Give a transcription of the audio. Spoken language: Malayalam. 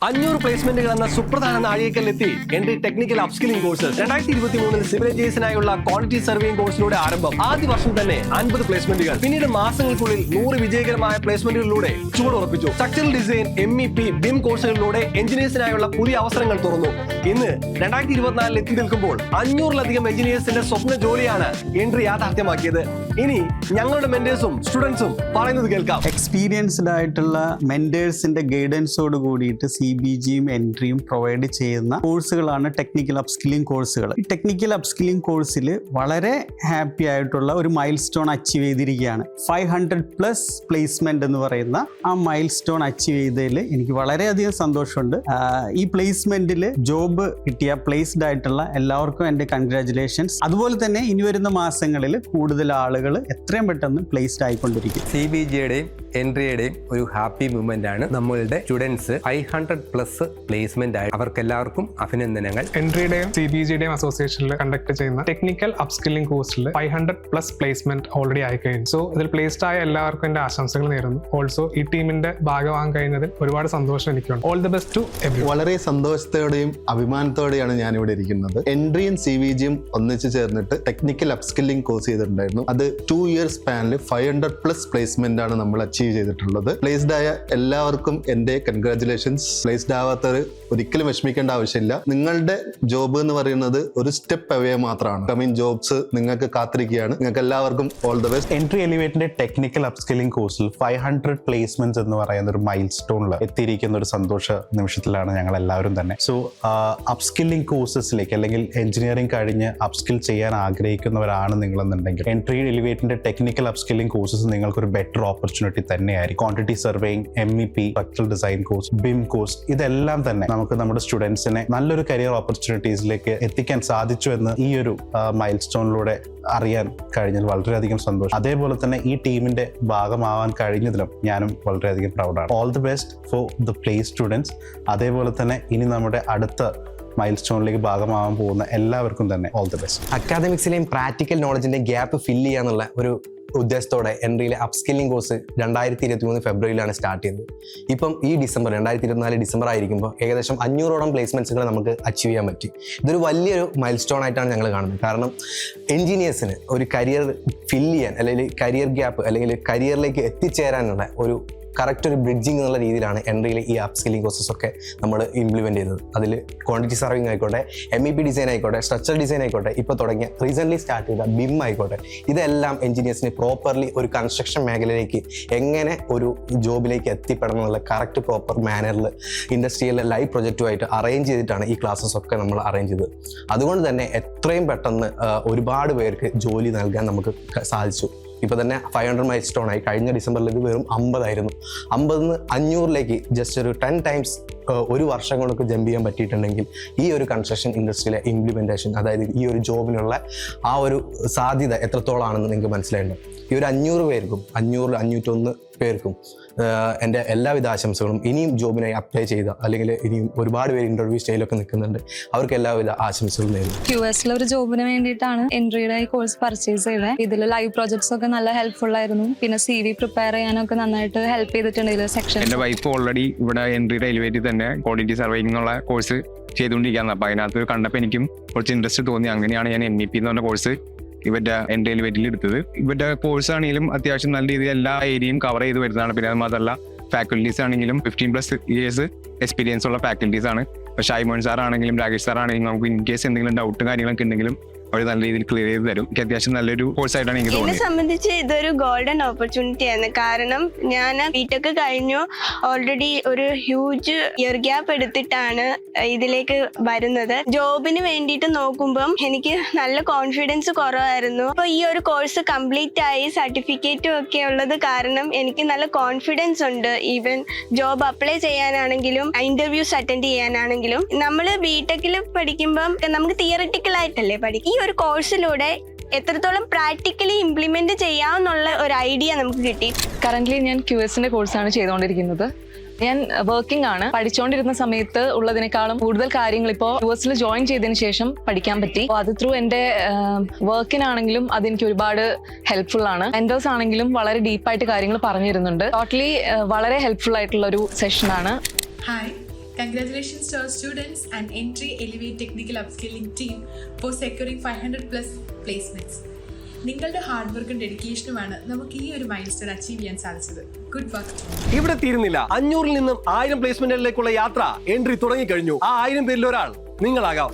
500 പ്ലേസ്മെന്റുകൾ എന്ന സുപ്രധാന നാഴികക്കല്ലെത്തി Entri technical upskilling courses 2023 civil എഞ്ചിനീയേഴ്സിനായുള്ള ക്വാണ്ടിറ്റി സർവേയിങ് കോഴ്സിലൂടെ ആരംഭം. ആദ്യ വർഷം തന്നെ 50 പ്ലേസ്മെന്റുകൾ, പിന്നീട് മാസങ്ങൾക്കുള്ളിൽ 100 വിജയകരമായ പ്ലേസ്മെന്റുകളിലൂടെ ചുവടുറപ്പിച്ചു. സ്ട്രക്ചറൽ ഡിസൈൻ, MEP, BIM കോഴ്സുകളിലൂടെ എഞ്ചിനീയേഴ്സിനായുള്ള പുതിയ അവസരങ്ങൾ തുറന്നു. ഇന്ന് 2024 എത്തി നിൽക്കുമ്പോൾ 500-ലധികം എഞ്ചിനീയേഴ്സിന്റെ സ്വപ്ന ജോലിയാണ് എൻട്രി യാഥാർത്ഥ്യമാക്കിയത്. ഇനി ഞങ്ങളുടെ മെന്റേഴ്സും സ്റ്റുഡൻസും പറയുന്നത് കേൾക്കാം. എക്സ്പീരിയൻസ്ഡ് ആയിട്ടുള്ള മെന്റേഴ്സിന്റെ ഗൈഡൻസോട് കൂടിയിട്ട് CBGയും എൻട്രിയും പ്രൊവൈഡ് ചെയ്യുന്ന കോഴ്സുകളാണ് ടെക്നിക്കൽ അപ്സ്കില്ലിംഗ് കോഴ്സുകൾ. ഈ ടെക്നിക്കൽ അപ്സ്കില്ലിംഗ് കോഴ്സിൽ വളരെ ഹാപ്പി ആയിട്ടുള്ള ഒരു മൈൽ സ്റ്റോൺ അച്ചീവ് ചെയ്തിരിക്കുകയാണ്. 500+ പ്ലേസ്മെന്റ് എന്ന് പറയുന്ന ആ മൈൽ സ്റ്റോൺ അച്ചീവ് ചെയ്തതിൽ എനിക്ക് വളരെയധികം സന്തോഷമുണ്ട്. ഈ പ്ലേസ്മെന്റിൽ ജോബ് കിട്ടിയ പ്ലേസ്ഡ് ആയിട്ടുള്ള എല്ലാവർക്കും എൻ്റെ കൺഗ്രാറ്റുലേഷൻസ്. അതുപോലെ തന്നെ ഇനി വരുന്ന മാസങ്ങളിൽ കൂടുതൽ ആളുകൾ എത്രയും പെട്ടെന്ന് പ്ലേസ്ഡ് ആയിക്കൊണ്ടിരിക്കും. CBGയുടെയും എൻട്രിയുടെയും ഒരു ഹാപ്പി മൂവ്മെന്റ് ആണ്. നമ്മളുടെ സ്റ്റുഡൻസ് 500+ പ്ലേസ്മെന്റ് ആയി. അവർക്കെല്ലാവർക്കും അഭിനന്ദനങ്ങൾ. എൻട്രിയുടെയും CBGയുടെയും അസോസിയേഷനിൽ കണ്ടക്ട് ചെയ്യുന്ന ടെക്നിക്കൽ അപ്സ്കില്ലിംഗ് കോഴ്സിൽ 500+ പ്ലേസ്മെന്റ് ഓൾറെഡി ആയി കഴിഞ്ഞു. സോ ഇതിൽ പ്ലേസ്ഡ് ആയ എല്ലാവർക്കും എൻ്റെ ആശംസകൾ നേരുന്നു. ഓൾസോ ഈ ടീമിന്റെ ഭാഗമാകാൻ കഴിഞ്ഞതിൽ ഒരുപാട് സന്തോഷം എനിക്കുണ്ട്. All the best to everyone. വളരെ സന്തോഷത്തോടെയും അഭിമാനത്തോടെയാണ് ഞാൻ ഇവിടെ ഇരിക്കുന്നത്. എൻട്രിയും CBGയും ഒന്നിച്ച് ചേർന്നിട്ട് ടെക്നിക്കൽ അപ്സ്കില്ലിംഗ് കോഴ്സ് ചെയ്തിട്ടുണ്ടായിരുന്നു. അത് 2 ഇയർ സ്പാനിൽ 500+ പ്ലേസ്മെന്റ് ആണ് നമ്മൾ അച്ചീവ് ചെയ്തിട്ടുള്ളത്. പ്ലേസ്ഡ് ആയ എല്ലാവർക്കും എൻ്റെ കൺഗ്രാറ്റുലേഷൻസ്. പ്ലേസ്ഡ് ആവാത്തവർ ഒരിക്കലും വിഷമിക്കേണ്ട ആവശ്യമില്ല. നിങ്ങളുടെ ജോബ് എന്ന് പറയുന്നത് ഒരു സ്റ്റെപ്പ് അവേ മാത്രമാണ്. കമ്മിങ് ജോബ്സ് നിങ്ങൾക്ക് കാത്തിരിക്കുകയാണ്. നിങ്ങൾക്ക് എല്ലാവർക്കും ഓൾ ദ ബെസ്റ്റ്. എൻട്രി എലിവേറ്റിന്റെ ടെക്നിക്കൽ അപ്സ്കില്ലിംഗ് കോഴ്സിൽ 500 പ്ലേസ്മെന്റ്സ് എന്ന് പറയുന്ന ഒരു മൈൽ സ്റ്റോണിൽ എത്തിയിരിക്കുന്ന ഒരു സന്തോഷ നിമിഷത്തിലാണ് ഞങ്ങൾ എല്ലാവരും തന്നെ. സോ അപ്സ്കില്ലിംഗ് കോഴ്സസിലേക്ക് അല്ലെങ്കിൽ എഞ്ചിനീയറിംഗ് കഴിഞ്ഞ് അപ്സ്കിൽ ചെയ്യാൻ ആഗ്രഹിക്കുന്നവരാണ് നിങ്ങളെന്നുണ്ടെങ്കിൽ എൻട്രി എലിവേറ്റിന്റെ ടെക്നിക്കൽ അപ്സ്കില്ലിംഗ് കോഴ്സസ് നിങ്ങൾക്കൊരു ബെറ്റർ ഓപ്പർച്യൂണിറ്റി തന്നെയായിരിക്കും. Quantity surveying, MEP, structural design course, BIM course, ഇതെല്ലാം തന്നെ നമുക്ക് നമ്മുടെ സ്റ്റുഡൻസിനെ നല്ലൊരു കരിയർ ഓപ്പർച്യൂണിറ്റീസിലേക്ക് എത്തിക്കാൻ സാധിച്ചു എന്ന് ഈ ഒരു മൈൽ സ്റ്റോണിലൂടെ അറിയാൻ കഴിഞ്ഞാൽ വളരെയധികം സന്തോഷം. അതേപോലെ തന്നെ ഈ ടീമിന്റെ ഭാഗമാവാൻ കഴിഞ്ഞതിലും ഞാനും വളരെയധികം പ്രൗഡാണ്. All the best for the placed students. അതേപോലെ തന്നെ ഇനി നമ്മുടെ അടുത്ത മൈൽ സ്റ്റോണിലേക്ക് ഭാഗമാവാൻ പോകുന്ന എല്ലാവർക്കും തന്നെ ഓൾ ദി ബെസ്റ്റ്. അക്കാദമിക്സിലെയും പ്രാക്ടിക്കൽ നോളജിന്റെയും ഗ്യാപ്പ് ഫില്ല് ചെയ്യാന്നുള്ള ഒരു ഉദ്ദേശത്തോടെ എൻട്രിയിലെ അപ്സ്കില്ലിംഗ് കോഴ്സ് 2023 ഫെബ്രുവരിയിലാണ് സ്റ്റാർട്ട് ചെയ്തത്. ഇപ്പം ഈ 2024 ഡിസംബർ ആയിരിക്കുമ്പോൾ ഏകദേശം 500ഓളം പ്ലേസ്മെന്റ്സുകൾ നമുക്ക് അച്ചീവ് ചെയ്യാൻ പറ്റി. ഇതൊരു വലിയൊരു മൈൽ സ്റ്റോൺ ആയിട്ടാണ് ഞങ്ങൾ കാണുന്നത്. കാരണം എൻജിനീയേഴ്സിന് ഒരു കരിയർ ഫില്ല് ചെയ്യാൻ അല്ലെങ്കിൽ കരിയർ ഗ്യാപ്പ് അല്ലെങ്കിൽ കരിയറിലേക്ക് എത്തിച്ചേരാനുള്ള ഒരു കറക്റ്റ് ഒരു ബ്രിഡ്ജിങ് എന്നുള്ള രീതിയിലാണ് എൻട്രിയിലെ ഈ അപ്സ്കില്ലിംഗ് കോഴ്സസ് ഒക്കെ നമ്മൾ ഇംപ്ലിമെൻറ്റ് ചെയ്തത്. അതിൽ ക്വാണ്ടിറ്റി സർവിങ് ആയിക്കോട്ടെ, MEP ഡിസൈൻ ആയിക്കോട്ടെ, സ്ട്രക്ചറൽ ഡിസൈൻ ആയിക്കോട്ടെ, ഇപ്പോൾ തുടങ്ങിയ റീസെൻ്റ്ലി സ്റ്റാർട്ട് ചെയ്ത BIM ആയിക്കോട്ടെ, ഇതെല്ലാം എഞ്ചിനീയേഴ്സിന് പ്രോപ്പർലി ഒരു കൺസ്ട്രക്ഷൻ മേഖലയിലേക്ക് എങ്ങനെ ഒരു ജോബിലേക്ക് എത്തിപ്പെടണം എന്നുള്ള കറക്റ്റ് പ്രോപ്പർ മാനറിൽ ഇൻഡസ്ട്രിയിലെ ലൈവ് പ്രൊജക്റ്റുമായിട്ട് അറേഞ്ച് ചെയ്തിട്ടാണ് ഈ ക്ലാസ്സസ് ഒക്കെ നമ്മൾ അറേഞ്ച് ചെയ്തത്. അതുകൊണ്ട് തന്നെ എത്രയും പെട്ടെന്ന് ഒരുപാട് പേർക്ക് ജോലി നൽകാൻ നമുക്ക് സാധിച്ചു. ഇപ്പോൾ തന്നെ 500 മൈൽ സ്റ്റോൺ ആയി. കഴിഞ്ഞ ഡിസംബറിലേക്ക് വെറും 50 ആയിരുന്നു. 50-ന്ന് 500ലേക്ക് ജസ്റ്റ് ഒരു 10 ടൈംസ് ഒരു വർഷം കൊണ്ടൊക്കെ ജമ്പ് ചെയ്യാൻ പറ്റിയിട്ടുണ്ടെങ്കിൽ ഈ ഒരു കൺസ്ട്രക്ഷൻ ഇൻഡസ്ട്രിയിലെ ഇംപ്ലിമെൻറ്റേഷൻ, അതായത് ഈ ഒരു ജോബിനുള്ള ആ ഒരു സാധ്യത എത്രത്തോളമാണെന്ന് നിങ്ങൾക്ക് മനസ്സിലായിട്ടുണ്ട്. ഈ ഒരു 500 പേർക്കും 501 പേർക്കും എൻ്റെ എല്ലാവിധ ആശംസകളും. ഇനിയും ജോബിനായി അപ്ലൈ ചെയ്ത അല്ലെങ്കിൽ ഇനിയും ഒരുപാട് പേര് ഇൻ്റർവ്യൂ സ്റ്റേജിലൊക്കെ നിൽക്കുന്നുണ്ട്, അവർക്ക് എല്ലാവിധ ആശംസകളും നേരുന്നു. QSലെ ഒരു ജോബിന് വേണ്ടിയിട്ടാണ് എൻട്രിയുടെ ഈ കോഴ്സ് പർച്ചേസ് ചെയ്തത്. ഇതിൽ ലൈവ് പ്രോജക്ട്സ് ഒക്കെ നല്ല ഹെൽപ്ഫുൾ ആയിരുന്നു. പിന്നെ CV പ്രിപ്പയർ ചെയ്യാനൊക്കെ നന്നായിട്ട് ഹെൽപ്പ് ചെയ്തിട്ടുണ്ട് ഇതിൽ സെക്ഷൻ. എൻ്റെ വൈഫ് ഓൾറെഡി ഇവിടെ എൻട്രിയുടെ എലിവേറ്റിൽ തന്നെ ക്വാണ്ടിറ്റി സർവേയിങ് എന്നുള്ള കോഴ്സ് ചെയ്തുകൊണ്ടിരിക്കുകയാണ്. അപ്പോൾ അതിനകത്ത് കണ്ടപ്പോൾ എനിക്കും കുറച്ച് ഇൻട്രസ്റ്റ് തോന്നി. അങ്ങനെയാണ് ഞാൻ MEP എന്ന് പറഞ്ഞ കോഴ്സ് ഇവരുടെ എൻട്രി എലിവേറ്റിൽ എടുത്തത്. ഇവരുടെ കോഴ്സ് ആണെങ്കിലും അത്യാവശ്യം നല്ല രീതിയിൽ എല്ലാ ഏരിയയും കവർ ചെയ്ത് വരുന്നതാണ്. പിന്നെ അത് മാത്രമല്ല ഫാക്കൽറ്റീസ് ആണെങ്കിലും 15+ ഇയേഴ്സ് എക്സ്പീരിയൻസ് ഉള്ള ഫാക്കൽറ്റീസ് ആണ്. ഇപ്പോൾ ഷൈമോൻ സാർ ആണെങ്കിലും രാകേഷ് സാർ ആണെങ്കിലും നമുക്ക് ഇൻ കേസ് എന്തെങ്കിലും ഡൗട്ട് കാര്യങ്ങളൊക്കെ ഉണ്ടെങ്കിലും അവർ നല്ല രീതിയിൽ ക്ലിയർ ചെയ്ത് തരും. എനിക്ക് അത്യാവശ്യം നല്ലൊരു കോഴ്സ് ആയിട്ടാണ് എനിക്ക് തോന്നുന്നത്. എന്നെ സംബന്ധിച്ച് ഇതൊരു ഗോൾഡൻ ഓപ്പർച്യൂണിറ്റിയാണ്. കാരണം ഞാൻ ബിടെക് കഴിഞ്ഞു, ഓൾറെഡി ഒരു ഹ്യൂജ് ഇയർ ഗ്യാപ്പ് എടുത്തിട്ടാണ് ഇതിലേക്ക് വരുന്നത്. ജോബിന് വേണ്ടിയിട്ട് നോക്കുമ്പം എനിക്ക് നല്ല കോൺഫിഡൻസ് കുറവായിരുന്നു. അപ്പോൾ ഈ ഒരു കോഴ്സ് കംപ്ലീറ്റ് ആയി സർട്ടിഫിക്കറ്റും ഒക്കെ ഉള്ളത് കാരണം എനിക്ക് നല്ല കോൺഫിഡൻസ് ഉണ്ട്. ഈവൻ ജോബ് അപ്ലൈ ചെയ്യാനാണെങ്കിലും ഇന്റർവ്യൂസ് അറ്റൻഡ് ചെയ്യാനാണെങ്കിലും. നമ്മൾ ബിടെക്കിൽ പഠിക്കുമ്പം നമുക്ക് തിയറിറ്റിക്കൽ ആയിട്ടല്ലേ പഠിക്കും. ഈ ഒരു കോഴ്സിലൂടെ എത്രത്തോളം പ്രാക്ടിക്കലി ഇംപ്ലിമെന്റ് ചെയ്യാമെന്നുള്ള ഒരു ഐഡിയ നമുക്ക് കിട്ടി. കറന്റ്ലി ഞാൻ QSന്റെ കോഴ്സാണ് ചെയ്തുകൊണ്ടിരിക്കുന്നത്. ഞാൻ വർക്കിംഗ് ആണ്. പഠിച്ചുകൊണ്ടിരുന്ന സമയത്ത് ഉള്ളതിനേക്കാളും കൂടുതൽ കാര്യങ്ങൾ ഇപ്പോൾ US ജോയിൻ ചെയ്തതിന് ശേഷം പഠിക്കാൻ പറ്റി. അത് ത്രൂ എൻ്റെ വർക്കിനാണെങ്കിലും അതെനിക്ക് ഒരുപാട് ഹെൽപ്ഫുൾ ആണ്. മെന്റേഴ്സ് ആണെങ്കിലും വളരെ ഡീപ്പായിട്ട് കാര്യങ്ങൾ പറഞ്ഞു തരുന്നുണ്ട്. ടോട്ടലി വളരെ ഹെൽപ്ഫുൾ ആയിട്ടുള്ള ഒരു സെഷനാണ്. Hi, Congratulations to our students and Entry Elevate Technical Upskilling team for securing 500 plus placements. നിങ്ങളുടെ ഹാർഡ് വർക്കും ഡെഡിക്കേഷനുമാണ് നമുക്ക് ഈ ഒരു മൈൽ സ്റ്റോൺ അച്ചീവ് ചെയ്യാൻ സാധിച്ചത്. Good work. ഇവിടെ തീരുന്നില്ല. 500-ൽ നിന്നും 1000 പ്ലേസ്മെന്റുകളിലേക്കുള്ള യാത്ര എൻട്രി തുടങ്ങിക്കഴിഞ്ഞു. ആ 1000 പേരിൽ ഒരാൾ നിങ്ങളാകാം.